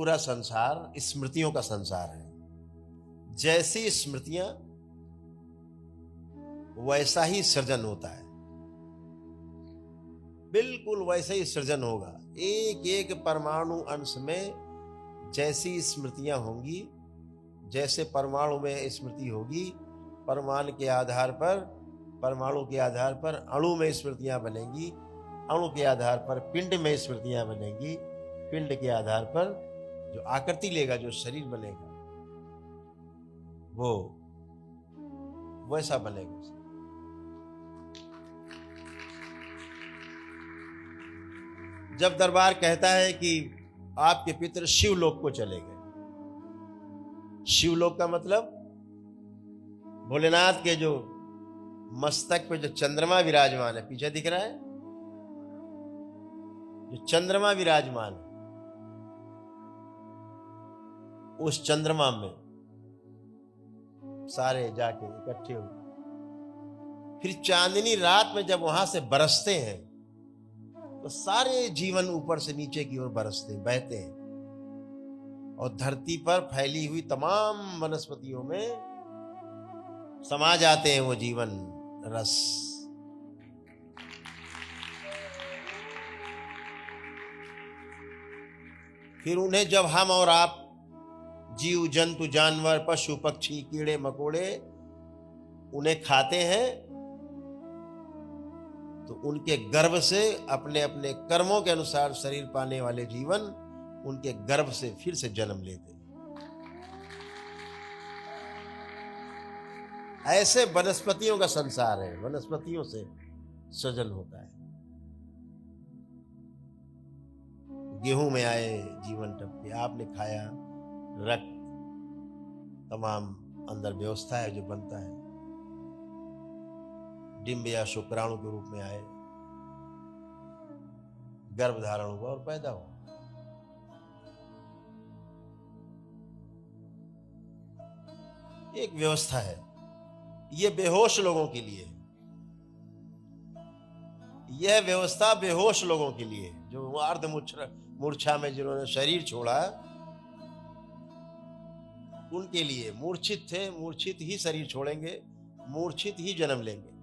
पूरा संसार स्मृतियों का संसार है। जैसी स्मृतियां वैसा ही सृजन होता है, बिल्कुल वैसा ही सृजन होगा। एक एक परमाणु अंश में जैसी स्मृतियां होंगी, जैसे परमाणु में स्मृति होगी, परमाणु के आधार पर, परमाणु के आधार पर अणु में स्मृतियां बनेंगी, अणु के आधार पर पिंड में स्मृतियां बनेंगी, पिंड के आधार पर जो आकृति लेगा, जो शरीर बनेगा, वो वैसा बनेगा। जब दरबार कहता है कि आपके पितर शिवलोक को चले गए, शिवलोक का मतलब भोलेनाथ के जो मस्तक पे जो चंद्रमा विराजमान है, पीछे दिख रहा है जो चंद्रमा विराजमान है, उस चंद्रमा में सारे जाके इकट्ठे हो, फिर चांदनी रात में जब वहां से बरसते हैं तो सारे जीवन ऊपर से नीचे की ओर बरसते बहते हैं, और धरती पर फैली हुई तमाम वनस्पतियों में समा जाते हैं वो जीवन रस। फिर उन्हें जब हम और आप जीव जंतु जानवर पशु पक्षी कीड़े मकोड़े उन्हें खाते हैं, तो उनके गर्भ से अपने अपने कर्मों के अनुसार शरीर पाने वाले जीवन उनके गर्भ से फिर से जन्म लेते हैं। ऐसे वनस्पतियों का संसार है, वनस्पतियों से सृजन होता है। गेहूं में आए जीवन टपके, आपने खाया, रक्त तमाम अंदर व्यवस्था है जो बनता है, डिंब या शुक्राणु के रूप में आए, गर्भ धारण हुआ और पैदा हुआ। एक व्यवस्था है, ये बेहोश लोगों के लिए, यह व्यवस्था बेहोश लोगों के लिए, जो अर्ध मूर्छा में जिन्होंने शरीर छोड़ा, उनके लिए। मूर्छित थे, मूर्छित ही शरीर छोड़ेंगे, मूर्छित ही जन्म लेंगे।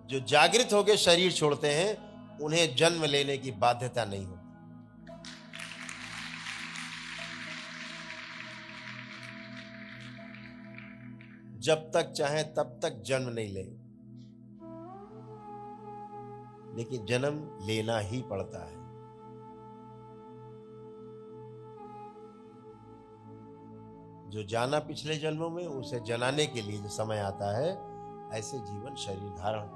जो जागृत होकर शरीर छोड़ते हैं उन्हें जन्म लेने की बाध्यता नहीं होती। जब तक चाहे तब तक जन्म नहीं ले, लेकिन जन्म लेना ही पड़ता है। जो जाना पिछले जन्मों में, उसे जनाने के लिए जो समय आता है, ऐसे जीवन शरीर धारण